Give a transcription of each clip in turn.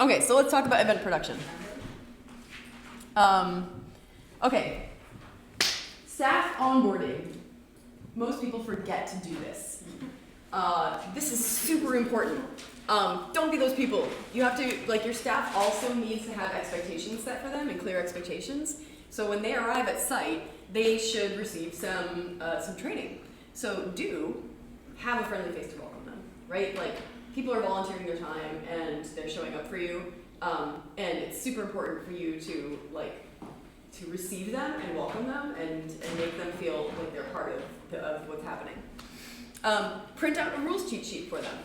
Okay, so let's talk about event production. Okay, staff onboarding. Most people forget to do this. This is super important. Don't be those people. You have to, like, your staff also needs to have expectations set for them and clear expectations. So when they arrive at site, they should receive some training. So do have a friendly face to welcome them, right? Like, people are volunteering their time and they're showing up for you, and it's super important for you to receive them and welcome them and make them feel like they're part of what's happening. Print out a rules cheat sheet for them.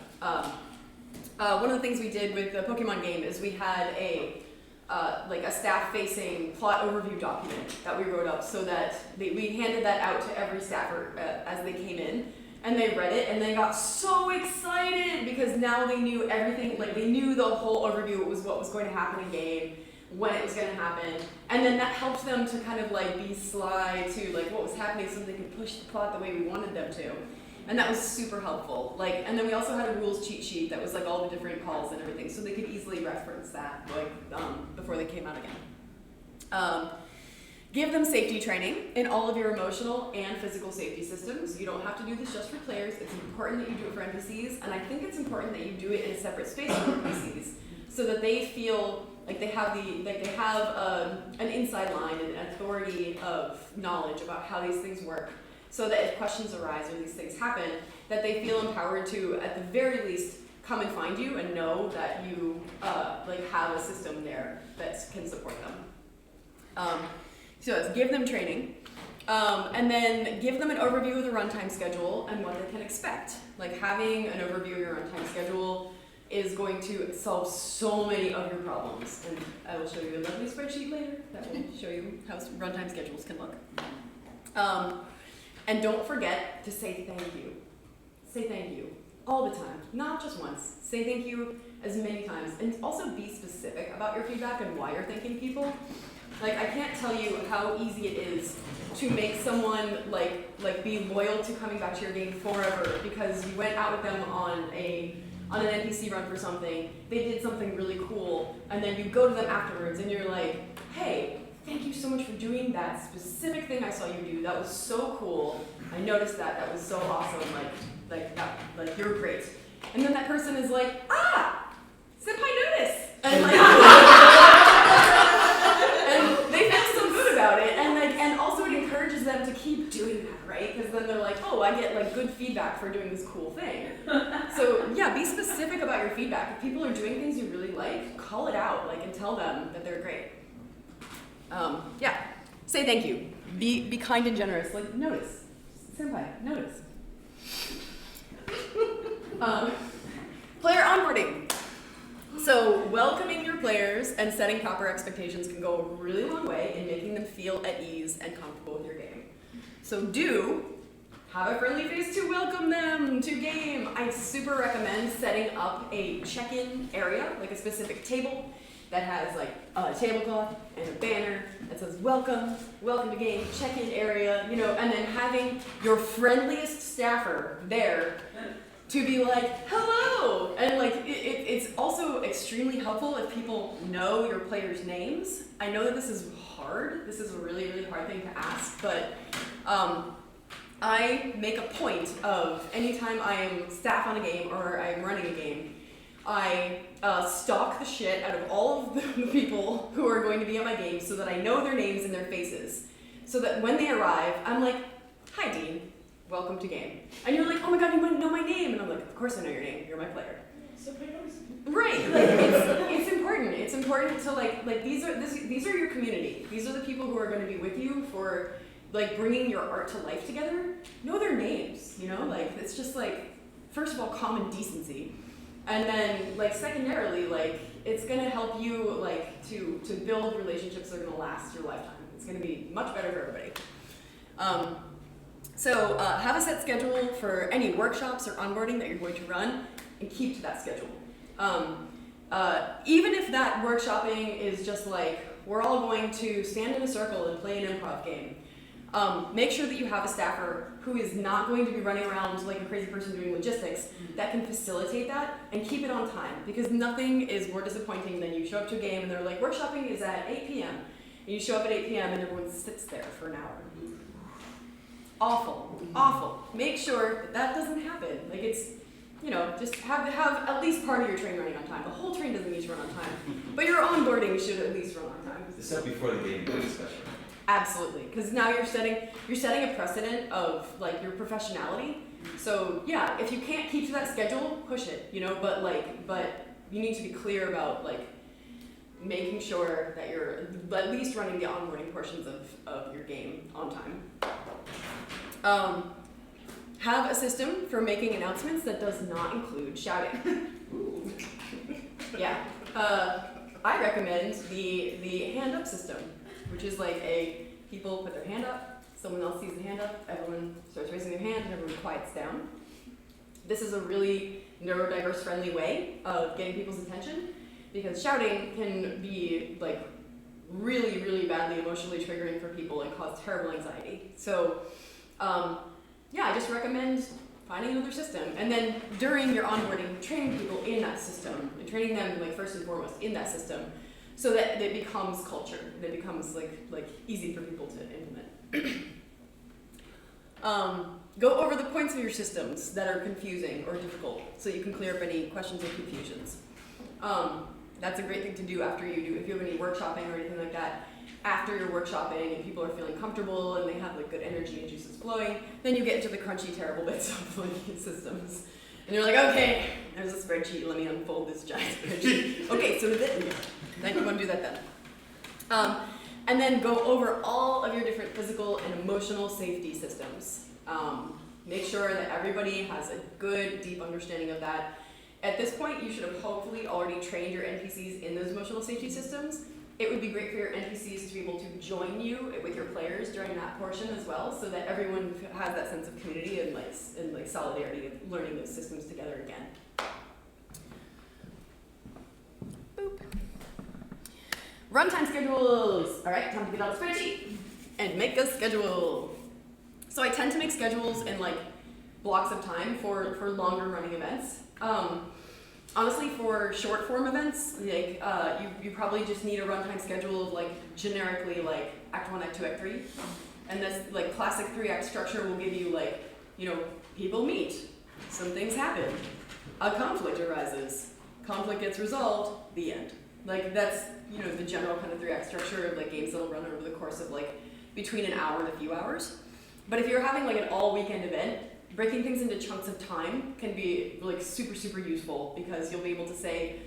One of the things we did with the Pokemon game is we had a staff-facing plot overview document that we wrote up so that we handed that out to every staffer as they came in, and they read it and they got so excited because now they knew everything. Like, they knew the whole overview. It was what was going to happen in game, when it was going to happen, and then that helped them to kind of like be sly to like what was happening so they could push the plot the way we wanted them to. And that was super helpful. Like, and then we also had a rules cheat sheet that was like all the different calls and everything, so they could easily reference that before they came out again. Give them safety training in all of your emotional and physical safety systems. You don't have to do this just for players. It's important that you do it for NPCs, and I think it's important that you do it in a separate space from NPCs, so that they feel like they have an inside line and an authority of knowledge about how these things work. So that if questions arise or these things happen, that they feel empowered to, at the very least, come and find you and know that you have a system there that can support them. So it's give them training, and then give them an overview of the runtime schedule and what they can expect. Like, having an overview of your runtime schedule is going to solve so many of your problems. And I will show you a lovely spreadsheet later that will show you how runtime schedules can look. And don't forget to say thank you. Say thank you all the time, not just once. Say thank you as many times, and also be specific about your feedback and why you're thanking people. Like, I can't tell you how easy it is to make someone like be loyal to coming back to your game forever because you went out with them on an NPC run for something, they did something really cool, and then you go to them afterwards and you're like, hey, thank you so much for doing that specific thing I saw you do. That was so cool. I noticed that. That was so awesome. Like you're great. And then that person is like, senpai notice. And and they feel so good about it. And also it encourages them to keep doing that, right? Because then they're like, oh, I get like good feedback for doing this cool thing. So yeah, be specific about your feedback. If people are doing things you really like, call it out, and tell them that they're great. Say thank you. Be kind and generous. Like, notice. Senpai, notice. Player onboarding. So welcoming your players and setting proper expectations can go a really long way in making them feel at ease and comfortable with your game. So do have a friendly face to welcome them to game. I super recommend setting up a check-in area, like a specific table that has like a tablecloth and a banner that says welcome to game, check-in area, and then having your friendliest staffer there to be like, hello! And it's also extremely helpful if people know your players' names. I know that this is hard. This is a really, really hard thing to ask, but I make a point of anytime I am staff on a game or I'm running a game, I stalk the shit out of all of the people who are going to be on my game so that I know their names and their faces. So that when they arrive, I'm like, hi Dean, welcome to game. And you're like, oh my god, you want to know my name? And I'm like, of course I know your name, you're my player. Right, it's important. It's important to these are your community. These are the people who are going to be with you for bringing your art to life together. Know their names, it's just first of all, common decency. And then, secondarily, it's going to help you, to build relationships that are going to last your lifetime. It's going to be much better for everybody. So have a set schedule for any workshops or onboarding that you're going to run, and keep to that schedule. Even if that workshopping is just we're all going to stand in a circle and play an improv game. Make sure that you have a staffer who is not going to be running around like a crazy person doing logistics that can facilitate that and keep it on time, because nothing is more disappointing than you show up to a game and they're like, workshopping is at 8 p.m. and you show up at 8 p.m. and everyone sits there for an hour. Awful, awful. Make sure that that doesn't happen. Like it's, you know, just have at least part of your train running on time. The whole train doesn't need to run on time, but your onboarding should at least run on time. Except before the game, especially. Absolutely, because now you're setting a precedent of like your professionality. So yeah, if you can't keep to that schedule, push it, you know. But you need to be clear about like making sure that you're at least running the onboarding portions of your game on time. Have a system for making announcements that does not include shouting. Yeah, I recommend the hand up system, which is like people put their hand up, someone else sees the hand up, everyone starts raising their hand, and everyone quiets down. This is a really neurodiverse friendly way of getting people's attention, because shouting can be like really, really badly emotionally triggering for people and cause terrible anxiety. So yeah, I just recommend finding another system. And then during your onboarding, training people in that system, and training them like first and foremost in that system, so that it becomes culture, that it becomes like easy for people to implement. Go over the points of your systems that are confusing or difficult, so you can clear up any questions or confusions. That's a great thing to do after you do, if you have any workshopping or anything like that. After you're workshopping and people are feeling comfortable and they have like good energy and juices flowing, then you get into the crunchy, terrible bits of like systems. And you're like, okay, there's a spreadsheet, let me unfold this giant spreadsheet. Okay, so then you want to do that then. And then go over all of your different physical and emotional safety systems. Make sure that everybody has a good, deep understanding of that. At this point, you should have hopefully already trained your NPCs in those emotional safety systems. It would be great for your NPCs to be able to join you with your players during that portion as well, so that everyone has that sense of community and like solidarity of learning those systems together again. Boop. Runtime schedules. All right, time to get out a spreadsheet and make a schedule. So I tend to make schedules in like blocks of time for longer running events. Honestly, for short form events, like you probably just need a runtime schedule of like generically like Act 1, Act 2, Act 3. And this like classic 3-act structure will give you like, you know, people meet, some things happen, a conflict arises, conflict gets resolved, the end. Like that's, you know, the general kind of 3-act structure of like games that'll run over the course of like between an hour and a few hours. But if you're having like an all weekend event, breaking things into chunks of time can be like super, super useful, because you'll be able to say,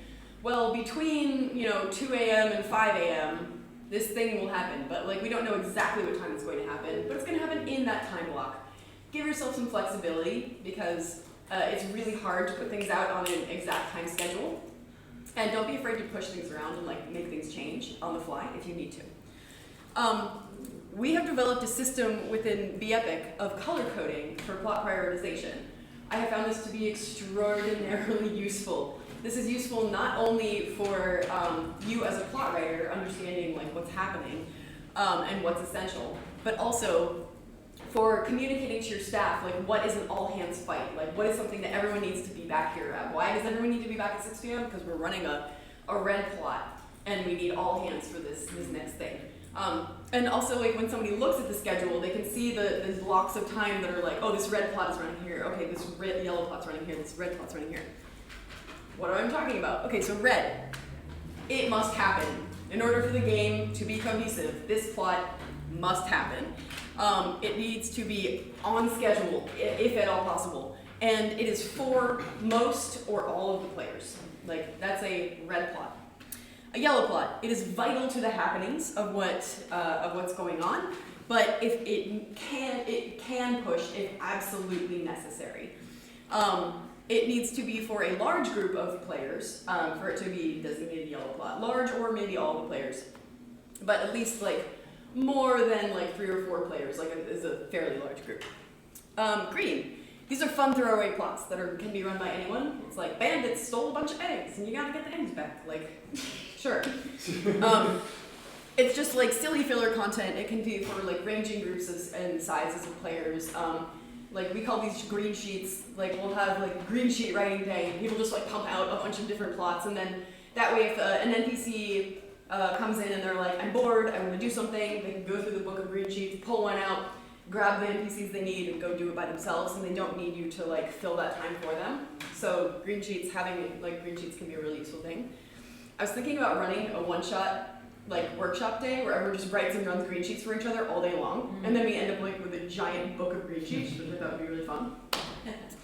well, between, you know, 2 a.m. and 5 a.m., this thing will happen, but like we don't know exactly what time it's going to happen, but it's going to happen in that time block. Give yourself some flexibility, because it's really hard to put things out on an exact time schedule, and don't be afraid to push things around and like make things change on the fly if you need to. We have developed a system within Be Epic of color coding for plot prioritization. I have found this to be extraordinarily useful. This is useful not only for you as a plot writer, understanding like what's happening and what's essential, but also for communicating to your staff, like what is an all hands fight? Like what is something that everyone needs to be back here at? Why does everyone need to be back at 6 p.m.? Because we're running a red plot and we need all hands for this next thing. And also, like when somebody looks at the schedule, they can see the blocks of time that are like, oh, this red plot is running here. Okay, this yellow plot's running here. This red plot's running here. What am I talking about? Okay, so red. It must happen. In order for the game to be cohesive, this plot must happen. It needs to be on schedule, if at all possible. And it is for most or all of the players. Like, that's a red plot. A yellow plot, it is vital to the happenings of what's going on, but if it can push if absolutely necessary. It needs to be for a large group of players for it to be designated yellow plot. Large or maybe all the players, but at least like more than like 3 or 4 players, like is a fairly large group. Green. These are fun throwaway plots that can be run by anyone. It's like bandits stole a bunch of eggs and you gotta get the eggs back. Like, sure. it's just like silly filler content. It can be for like ranging groups and sizes of players. Like we call these green sheets. Like we'll have like green sheet writing day. People just like pump out a bunch of different plots, and then that way, if an NPC comes in and they're like, I'm bored, I want to do something, they can go through the book of green sheets, pull one out, grab the NPCs they need, and go do it by themselves, and they don't need you to like fill that time for them. So green sheets, having like green sheets can be a really useful thing. I was thinking about running a one-shot like workshop day where everyone just writes and runs green sheets for each other all day long, and then we end up like with a giant book of green sheets, which I thought would be really fun.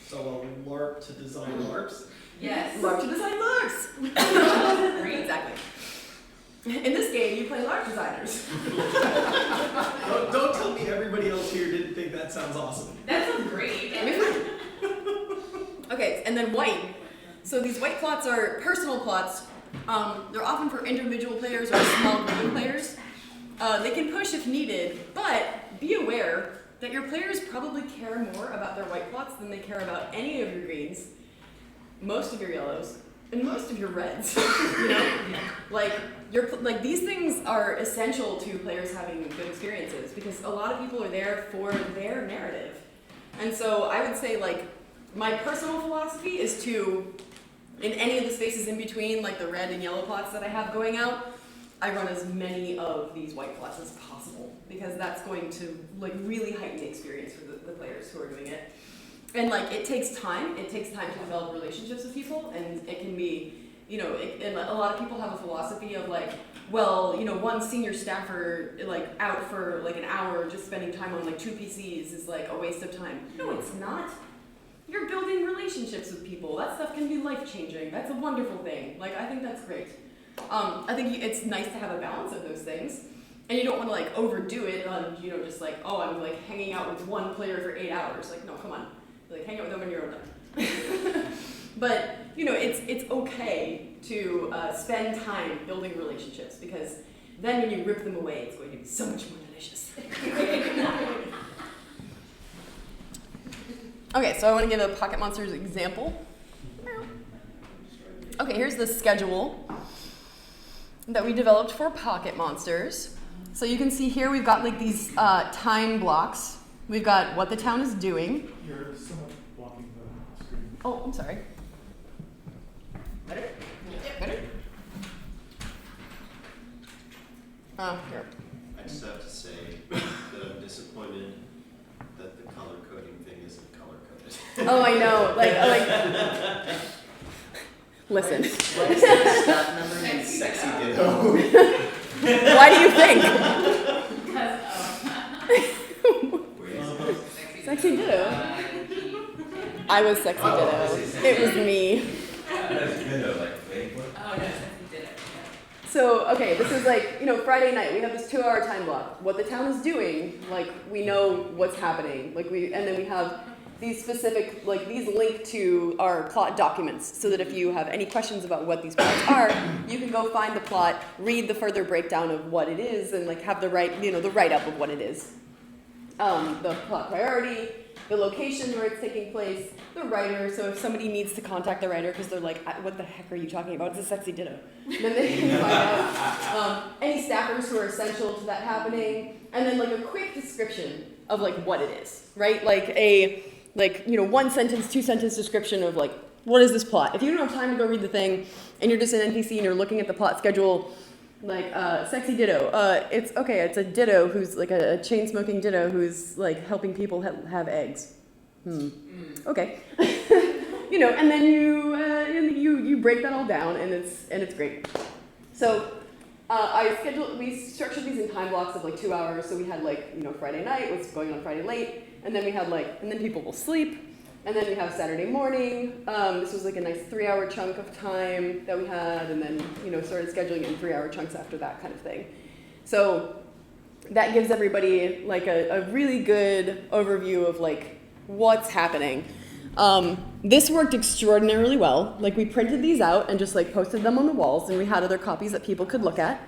So a LARP to design LARPs? Yes. LARP to design LARPs! Exactly. In this game, you play LARP designers. Don't tell me everybody else here didn't think that sounds awesome. That sounds great. Okay, and then white. So these white plots are personal plots. They're often for individual players or small group of players. They can push if needed, but be aware that your players probably care more about their white plots than they care about any of your greens, most of your yellows, and most of your reds. You know, like these things are essential to players having good experiences because a lot of people are there for their narrative. And so I would say like my personal philosophy is to, in any of the spaces in between, like the red and yellow plots that I have going out, I run as many of these white plots as possible because that's going to like really heighten the experience for the players who are doing it. And like it takes time. It takes time to develop relationships with people, and it can be, you know, and a lot of people have a philosophy of like, well, you know, one senior staffer like out for like an hour just spending time on like 2 PCs is like a waste of time. No, it's not. You're building relationships with people. That stuff can be life-changing. That's a wonderful thing. Like, I think that's great. I think it's nice to have a balance of those things. And you don't want to, like, overdo it on, you know, just like, oh, I'm, like, hanging out with one player for 8 hours. Like, no, come on. Like, hang out with them when you're done. But, you know, it's okay to spend time building relationships because then when you rip them away, it's going to be so much more delicious. Okay, so I want to give a Pocket Monsters example. Okay, here's the schedule that we developed for Pocket Monsters. So you can see here we've got like these time blocks. We've got what the town is doing. You're somewhat blocking the screen. Oh, I'm sorry. Better? Better? Here. I just have to say that I'm disappointed that the color coding thing isn't color coded. Oh, I know. Like. Listen. Why is there a staff member named Sexy Ditto? Why do you think? Sexy Ditto. I was Sexy Ditto. It was me. That's good though, like, wait, what? Oh, no, Sexy Ditto. So, okay, this is like, you know, Friday night, we have this 2-hour time block. What the town is doing, like, we know what's happening. Like, and then we have these specific, like, these link to our plot documents, so that if you have any questions about what these plots are, you can go find the plot, read the further breakdown of what it is, and, like, have the right, you know, the write-up of what it is. The plot priority, the location where it's taking place, the writer, so if somebody needs to contact the writer because they're like, what the heck are you talking about? It's a Sexy Ditto. Then they can find out. Any staffers who are essential to that happening, and then like a quick description of like what it is, right? Like a, like, you know, 1-sentence, 2-sentence description of like, what is this plot? If you don't have time to go read the thing, and you're just an NPC and you're looking at the plot schedule, like, Sexy Ditto. It's a ditto who's like a chain-smoking ditto who's like helping people have eggs. Okay. You know, and then you break that all down, and it's great. So we structured these in time blocks of like 2 hours. So we had like, you know, Friday night, what's going on Friday late, and then we had like, and then people will sleep. And then we have Saturday morning. This was like a nice 3-hour chunk of time that we had, and then, you know, started scheduling it in 3-hour chunks after that kind of thing. So that gives everybody like a really good overview of like what's happening. This worked extraordinarily well. Like we printed these out and just like posted them on the walls, and we had other copies that people could look at.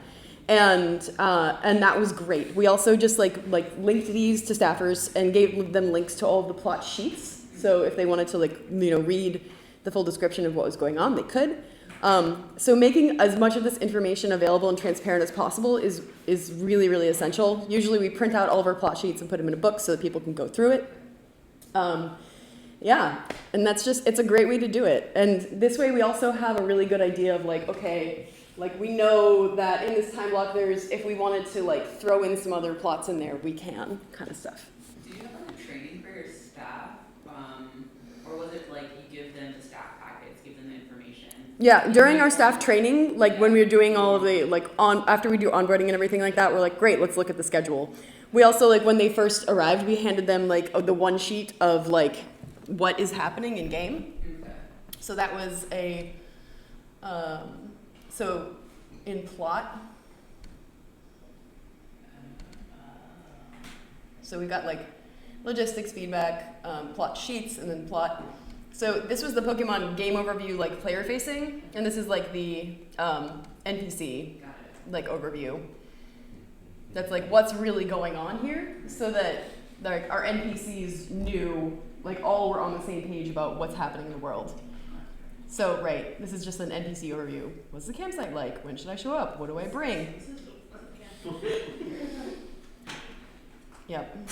And that was great. We also just like linked these to staffers and gave them links to all of the plot sheets. So if they wanted to like, you know, read the full description of what was going on, they could. So making as much of this information available and transparent as possible is really, really essential. Usually we print out all of our plot sheets and put them in a book so that people can go through it. Yeah, and it's a great way to do it. And this way we also have a really good idea of like, okay, like we know that in this time block if we wanted to like throw in some other plots in there, we can, kind of stuff. Do you have like a training for your staff? Or was it like you give them the staff packets, give them the information? Yeah, during our staff training, like when we were doing all of the, after we do onboarding and everything like that, we're like, great, let's look at the schedule. We also, like when they first arrived, we handed them like the one sheet of like what is happening in game. Okay. So that was so in plot. So we got like logistics feedback, plot sheets, and then plot. So this was the Pokemon game overview, like player facing, and this is like the NPC like overview. That's like what's really going on here, so that like our NPCs knew, like all were on the same page about what's happening in the world. So right, this is just an NPC overview. What's the campsite like? When should I show up? What do I bring? Yep.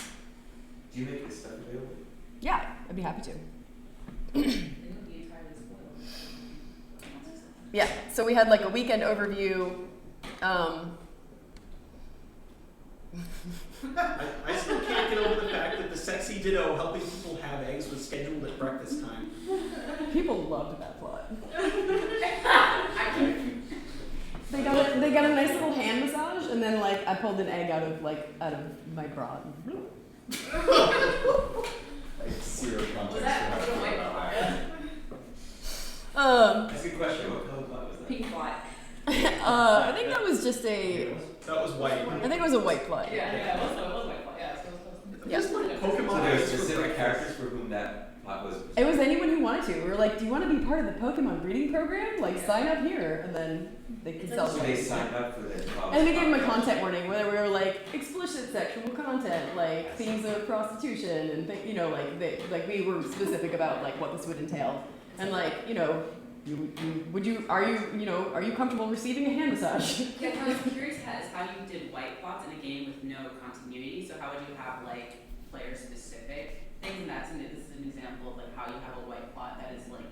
Do you make this stuff available? Yeah, I'd be happy to. Yeah, so we had like a weekend overview. I still can't get over the fact that the sexy ditto helping people have eggs was scheduled at breakfast time. People loved that plot. They got a nice little hand massage, and then like I pulled an egg out of my bra. Like zero context. Was that a white plot? That's a good question. What color plot was that? Pink plot. I think that was just a. That was white. I think it was a white plot. Yeah, it was white plot. Yeah, so it was Yeah. Just like So Pokemon there were eggs for specific breakfast. characters for whom that plot was. It was anyone who wanted to. We were like, "Do you want to be part of the Pokemon breeding program? Like, sign up here," and then they could sell So it. they signed up for the plot. And we gave them a content warning where we were like explicit sexual content, like themes of prostitution, and like we were specific about like what this would entail, and like are you comfortable receiving a hand massage? Yeah, I was curious as how you did white plots in a game with no continuity. So how would you have like player specific things? And this is an example of like how you have a white plot that is like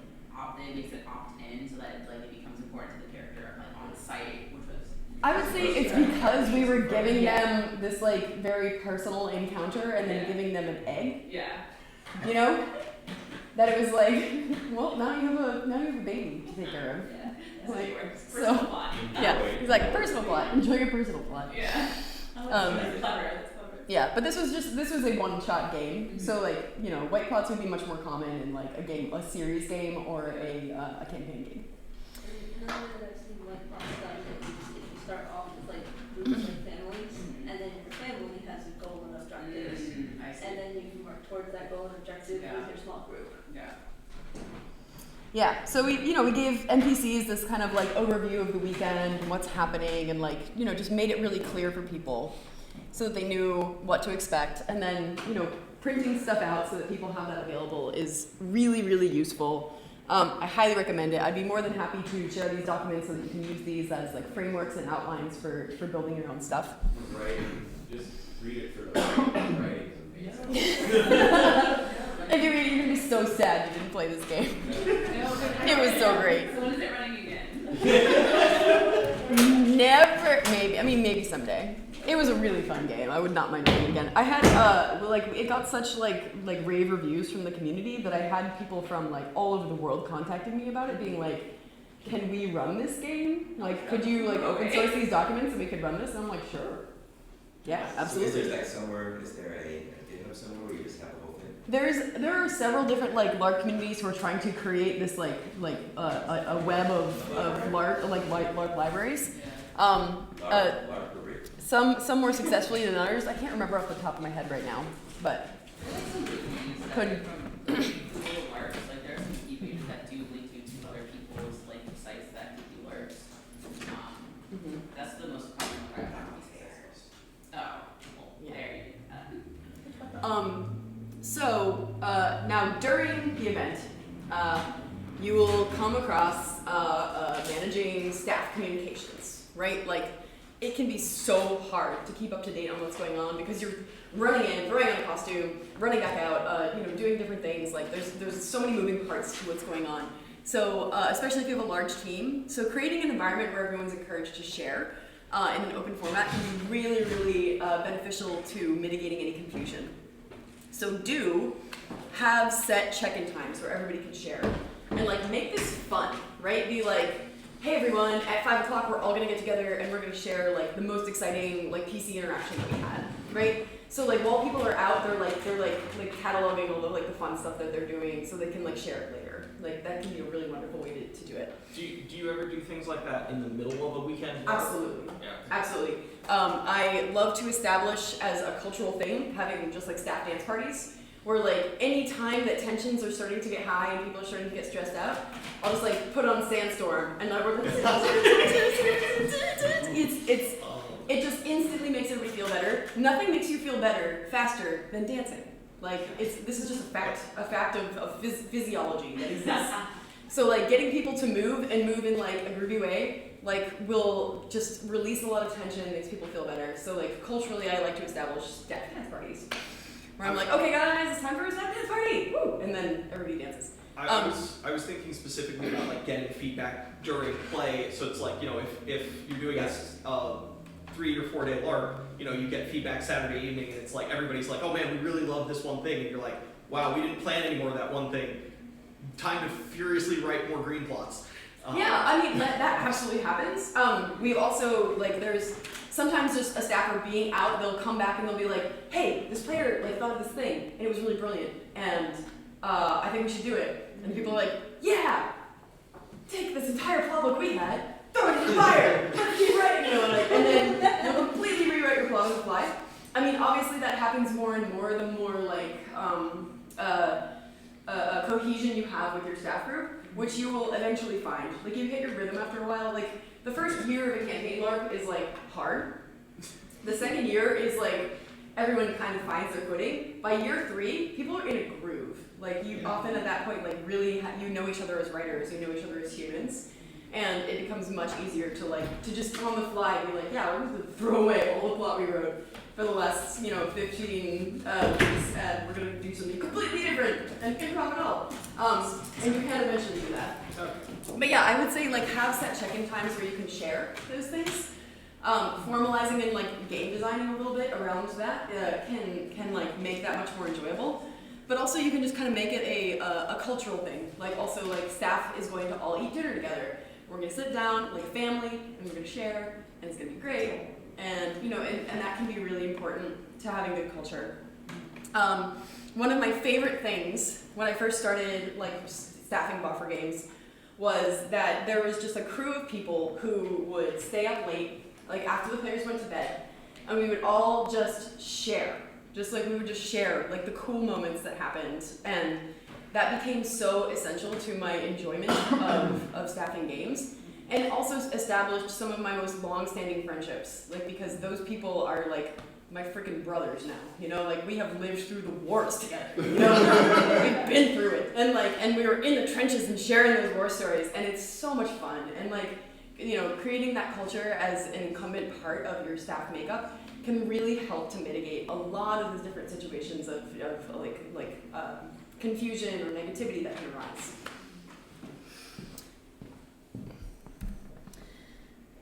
it makes it opt in so that like it becomes important to the character like on the site, which was. I would say it's because we were giving them this like very personal encounter and then giving them an egg. Yeah. You know? That it was like, well, now you have a baby to take care of. Yeah. Like, Personal plot. Yeah. He's like, personal plot. Enjoy your personal plot. Yeah. That's clever. That's clever. Yeah, but this was a one-shot game. So like, white plots would be much more common in like a series game or a campaign game. Another that I've seen white plots done is if you start off with like groups like families, and then your family has a goal and objectives, I see. and then you can work towards that goal and objective Yeah. with your small group. Yeah. Yeah, so we gave NPCs this kind of like overview of the weekend and what's happening, and like just made it really clear for people so that they knew what to expect. And then printing stuff out so that people have that available is really, really useful. I highly recommend it. I'd be more than happy to share these documents so that you can use these as like frameworks and outlines for building your own stuff. Right. Just read it for the writing is amazing. If you read it, you're gonna be so sad you didn't play this game. It was so great. So when is it running again? Never, maybe someday. It was a really fun game. I would not mind playing it again. I had it got such like rave reviews from the community that I had people from like all over the world contacting me about it, being like, "Can we run this game? Like, could you like open source these documents and we could run this?" And I'm like, "Sure, yeah, absolutely." So is there is there a GitHub somewhere where you just have the whole thing? There are several different like LARP communities who are trying to create this a web of LARP LARP libraries. Some more successfully than others. I can't remember off the top of my head right now, but could. Little LARPs, like there are some key pages that do link you to other people's like sites that do LARPs. That's the most common one I've found these days. Oh, well, there you go. So now during the event, you will come across managing staff communications, right? Like, it can be so hard to keep up to date on what's going on because you're running in, throwing on a costume, running back out, doing different things. Like, there's so many moving parts to what's going on. So, especially if you have a large team, so creating an environment where everyone's encouraged to share in an open format can be really, really beneficial to mitigating any confusion. So do have set check-in times where everybody can share. And like make this fun, right? Be like, hey everyone, at 5 o'clock we're all gonna get together and we're gonna share like the most exciting like PC interaction that we had, right? So like while people are out, they're cataloging all the fun stuff that they're doing so they can like share it later. Like that can be a really wonderful way to do it. Do you ever do things like that in the middle of a weekend? Absolutely. Yeah. Absolutely. I love to establish as a cultural thing having just like staff dance parties where like any time that tensions are starting to get high and people are starting to get stressed out, I'll just like put on Sandstorm and it just instantly makes everybody feel better. Nothing makes you feel better faster than dancing. Like this is just a fact of physiology that exists. So like getting people to move and move in like a groovy way, like will just release a lot of tension and makes people feel better. So like culturally, I like to establish staff dance parties where I'm like, okay guys, it's time for a staff dance party, woo! And then everybody dances. I was thinking specifically about like getting feedback during play. So it's like, if you're doing a 3 or 4 day LARP, you get feedback Saturday evening and it's like everybody's like, oh man, we really love this one thing, and you're like, wow, we didn't plan any more of that one thing. Time to furiously write more green plots. Yeah, I mean that absolutely happens. We've also there's sometimes just a staffer being out, they'll come back and they'll be like, hey, this player thought of this thing and it was really brilliant and I think we should do it. And people are like, yeah, take this entire plot book we had, throw it in the fire, let's keep writing, and then you'll completely rewrite your plot on the fly. I mean, obviously that happens more and more the more cohesion you have with your staff group, which you will eventually find. Like you hit your rhythm after a while. Like the first year of a campaign LARP is like hard. The second year is like everyone kind of finds their footing. By year 3, people are in a groove. Like you often at that point really you know each other as writers, you know each other as humans, and it becomes much easier to just on the fly be like, yeah, we're going to throw away all the plot we wrote for the last 15 weeks, and we're going to do something completely different and improv it all. And you can eventually do that. But yeah, I would say have set check-in times where you can share those things. Formalizing and game designing a little bit around that can make that much more enjoyable. But also you can just kind of make it a cultural thing. Staff is going to all eat dinner together. We're going to sit down like a family and we're going to share and it's going to be great. And and that can be really important to having good culture. One of my favorite things when I first started staffing buffer games was that there was just a crew of people who would stay up late, after the players went to bed, and we would all just share. We would just share the cool moments that happened, and that became so essential to my enjoyment of staffing games. And it also established some of my most long-standing friendships, because those people are my freaking brothers now. We have lived through the wars together. We've been through it, and we were in the trenches and sharing those war stories, and it's so much fun. And creating that culture as an incumbent part of your staff makeup can really help to mitigate a lot of those different situations of confusion or negativity that can arise.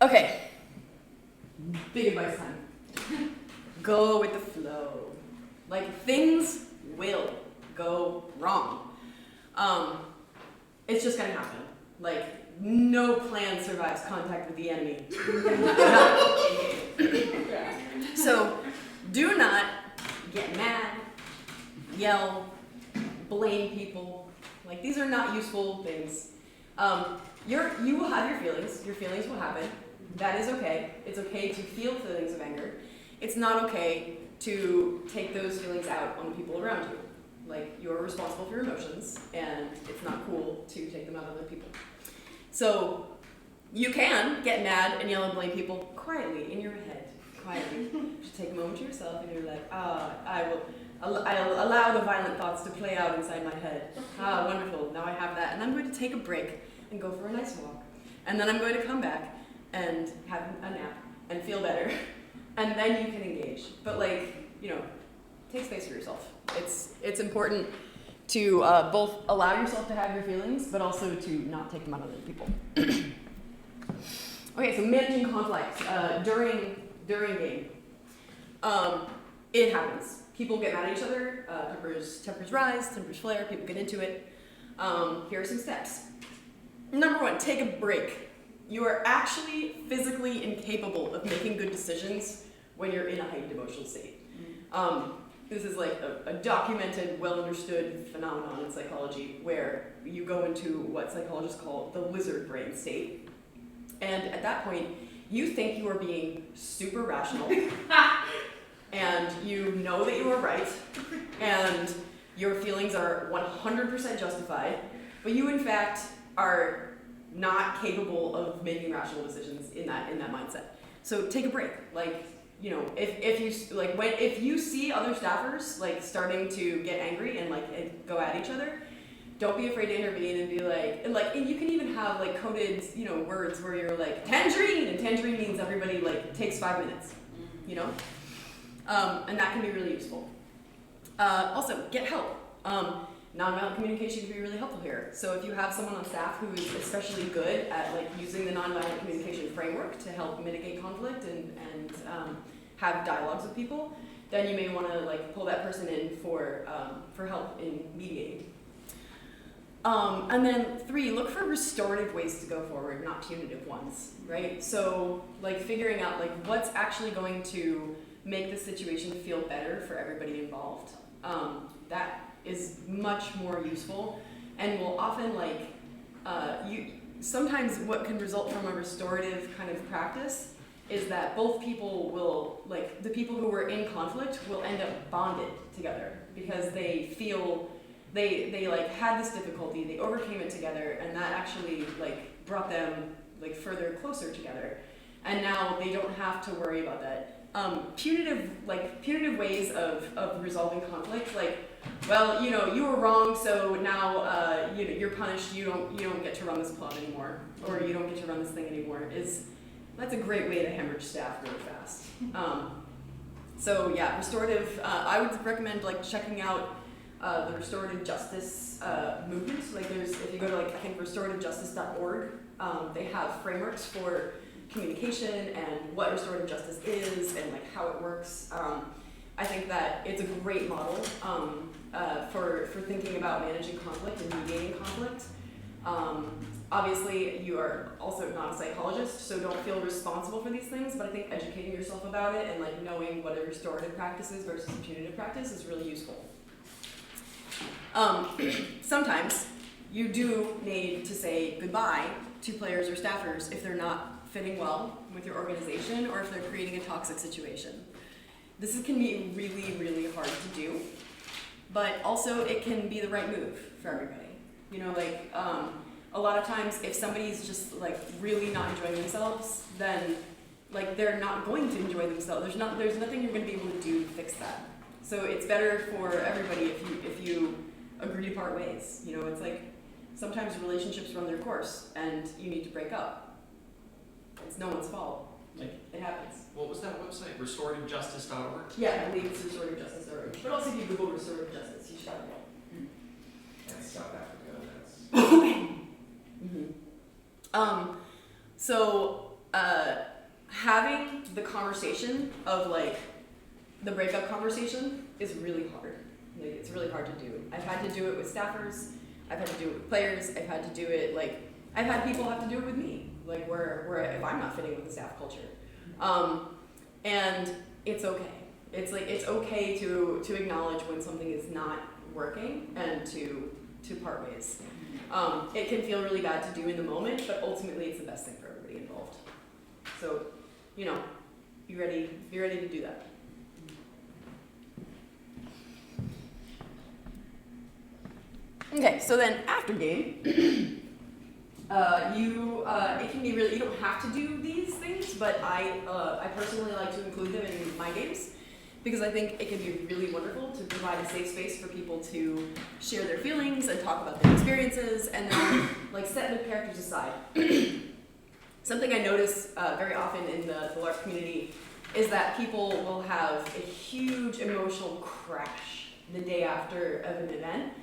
Okay, big advice time. Go with the flow. Things will go wrong. It's just gonna happen. No plan survives contact with the enemy. So, do not get mad, yell, blame people. These are not useful things. You will have your feelings. Your feelings will happen. That is okay. It's okay to feel feelings of anger. It's not okay to take those feelings out on the people around you. You're responsible for your emotions, and it's not cool to take them out on other people. So, you can get mad and yell and blame people quietly in your head. Quietly. Just take a moment to yourself, and you're like, I'll allow the violent thoughts to play out inside my head. Wonderful. Now I have that, and I'm going to take a break and go for a nice walk. and then I'm going to come back and have a nap and feel better, and then you can engage. But like, you know, take space for yourself. It's important to both allow yourself to have your feelings, but also to not take them out on other people. Okay, so managing conflict during game. It happens. People get mad at each other. Tempers rise. Tempers flare. People get into it. Here are some steps. Number 1, take a break. You are actually physically incapable of making good decisions when you're in a heightened emotional state. This is like a documented, well-understood phenomenon in psychology where you go into what psychologists call the lizard brain state. And at that point, you think you are being super rational, and you know that you are right, and your feelings are 100% justified, but you in fact are not capable of making rational decisions in that mindset. So take a break. Like, you know, if you see other staffers like starting to get angry and go at each other, don't be afraid to intervene and be like, and you can even have like coded, you know, words where you're like tangerine, and tangerine means everybody like takes 5 minutes, you know, and that can be really useful. Also, get help. Nonviolent communication can be really helpful here. So if you have someone on staff who is especially good at like using the nonviolent communication framework to help mitigate conflict and have dialogues with people, then you may want to like pull that person in for help in mediating. And then 3, look for restorative ways to go forward, not punitive ones, right? So like figuring out like what's actually going to make the situation feel better for everybody involved. That is much more useful and will often like, sometimes what can result from a restorative kind of practice is that both people will, like the people who were in conflict will end up bonded together because they feel they like had this difficulty, they overcame it together, and that actually like brought them like further closer together. And now they don't have to worry about that. Punitive ways of resolving conflict, like, well, you know, you were wrong, so now you know, you're punished. You don't get to run this club anymore, or you don't get to run this thing anymore. That's a great way to hemorrhage staff really fast. So yeah, restorative. I would recommend like checking out the restorative justice movement. So, like, if you go to like I think restorativejustice.org, they have frameworks for communication and what restorative justice is and like how it works. I think that it's a great model for thinking about managing conflict and mediating conflict. Obviously, you are also not a psychologist, so don't feel responsible for these things, but I think educating yourself about it and like knowing what a restorative practice is versus a punitive practice is really useful. Sometimes you do need to say goodbye to players or staffers if they're not fitting well with your organization or if they're creating a toxic situation. This can be really, really hard to do, but also it can be the right move for everybody. You know, like a lot of times if somebody's just like really not enjoying themselves, then like they're not going to enjoy themselves. There's nothing you're going to be able to do to fix that. So it's better for everybody if you agree to part ways. You know, it's like sometimes relationships run their course and you need to break up. It's no one's fault. Like, it happens. What was that website? Restorativejustice.org? Yeah, I believe it's restorativejustice.org. But also if you Google restorative justice, you should have it. That's South Africa, that's... So having the conversation of like the breakup conversation is really hard. Like, it's really hard to do. I've had to do it with staffers, I've had to do it with players, I've had to do it like, I've had people have to do it with me, like where if I'm not fitting with the staff culture. And it's okay. It's like, it's okay to acknowledge when something is not working and to part ways. It can feel really bad to do in the moment, but ultimately it's the best thing for everybody involved. So, you know, be ready to do that. Okay, so then after game, it can be really, you don't have to do these things, but I personally like to include them in my games because I think it can be really wonderful to provide a safe space for people to share their feelings and talk about their experiences and then like set the characters aside. something I notice very often in the LARP community is that people will have a huge emotional crash the day after of an event,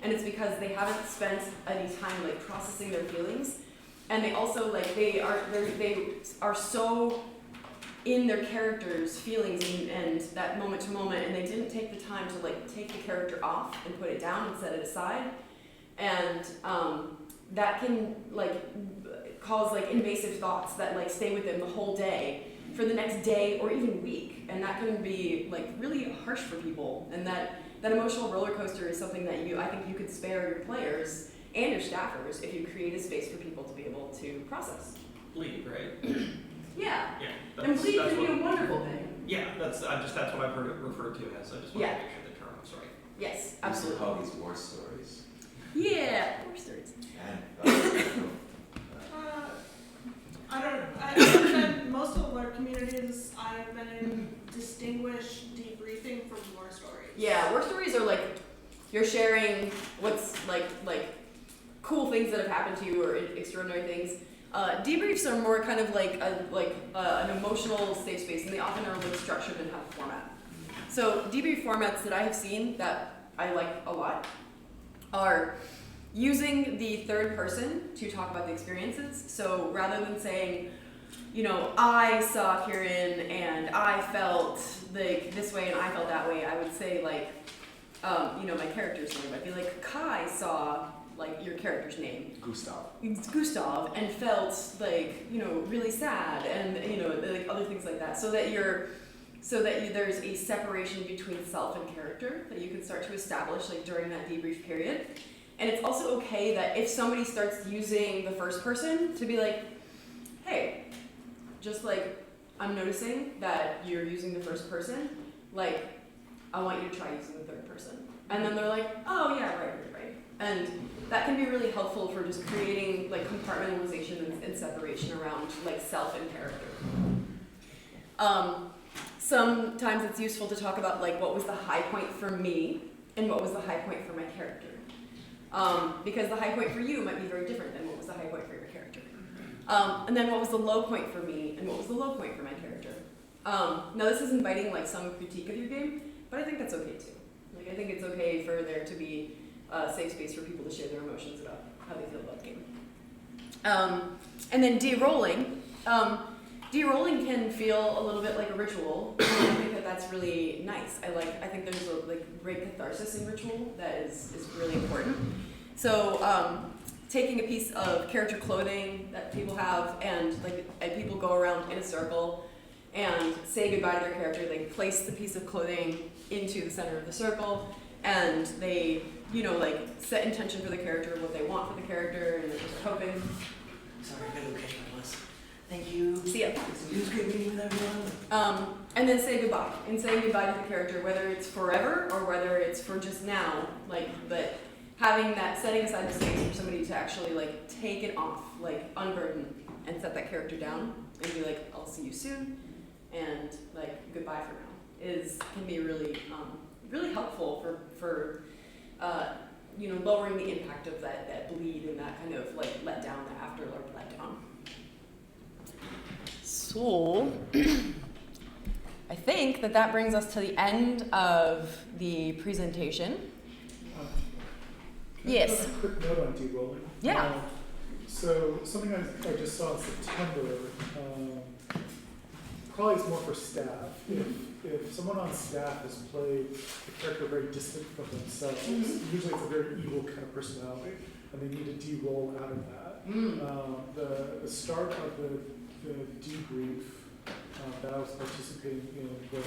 and it's because they haven't spent any time like processing their feelings, and they also like they are so in their character's feelings and that moment to moment, and they didn't take the time to like take the character off and put it down and set it aside, and that can like cause like invasive thoughts that like stay with them the whole day for the next day or even week, and that can be like really harsh for people, and that emotional roller coaster is something that I think you could spare your players and your staffers if you create a space for people to be able to process. Bleed, right? Yeah. Yeah. And bleed that's can be what- a wonderful thing. Yeah, that's what I've heard it referred to as. I just want to make sure the term was right. Yes, We absolutely. call these war stories. Yeah, war stories. And, I've been, most of the LARP communities I've been in distinguish debriefing from war stories. Yeah, war stories are like you're sharing what's like cool things that have happened to you or extraordinary things. Debriefs are more kind of like an emotional safe space, and they often are like structured and have a format. So debrief formats that I have seen that I like a lot are using the third person to talk about the experiences. So rather than saying, you know, I saw Kieran and I felt like this way and I felt that way, I would say like, you know, my character's name. I'd be like, Kai saw like your character's name. Gustav, and felt like, you know, really sad, and you know, like other things like that, so that there's a separation between self and character that you can start to establish like during that debrief period. And it's also okay that if somebody starts using the first person to be like, hey, just like I'm noticing that you're using the first person, like I want you to try using the third person. And then they're like, oh yeah, right. And that can be really helpful for just creating like compartmentalization and separation around like self and character. Sometimes it's useful to talk about like what was the high point for me and what was the high point for my character. Because the high point for you might be very different than what was the high point for your character. And then what was the low point for me and what was the low point for my character. Now this is inviting like some critique of your game, but I think that's okay too. Like I think it's okay for there to be a safe space for people to share their emotions about how they feel about the game. And then de-rolling. De-rolling can feel a little bit like a ritual, and I think that that's really nice. I think there's a like great catharsis in ritual that is really important. So taking a piece of character clothing that people have and people go around in a circle and say goodbye to their character. They place the piece of clothing into the center of the circle, and they, you know, like set intention for the character, what they want for the character, and they're just hoping. Sorry, I gotta go catch my bus. Thank you. See ya. It was great meeting with everyone. And then say goodbye. And saying goodbye to the character, whether it's forever or whether it's for just now, but having that, setting aside the space for somebody to actually like take it off, like unburden, and set that character down and be like, I'll see you soon, and like goodbye for now, can be really really helpful for you know, lowering the impact of that bleed and that kind of like let down, that after LARP let down. So I think that brings us to the end of the presentation. Can I Yes. put a quick note on de-rolling? Yeah. So something I just saw in September, probably is more for staff. If someone on staff has played a character very distant from themselves, usually it's a very evil kind of personality, and they need to de-roll out of that. The start of the debrief that I was participating in was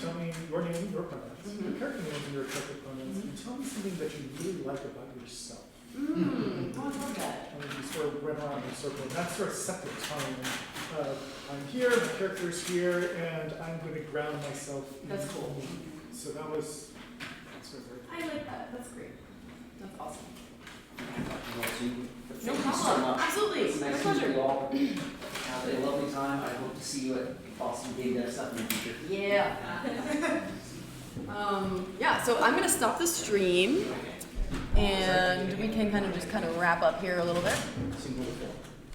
tell me your name, your pronouns, your character name, and your character pronouns, and tell me something that you really like about yourself. Oh, I love that. And then you sort of went around in a circle, and that sort of set the tone. I'm here, my character's here, and I'm going to ground myself in That's cool. me. So that's sort of very I like that. That's great. That's awesome. Thank No you problem. so much. Absolutely. It's My nice to pleasure. meet you all. Have a lovely time. I hope to see you at Boston Game Dev stuff in the future. Yeah. Yeah, so I'm going to stop the stream, and we can kind of wrap up here a little bit. Seems wonderful.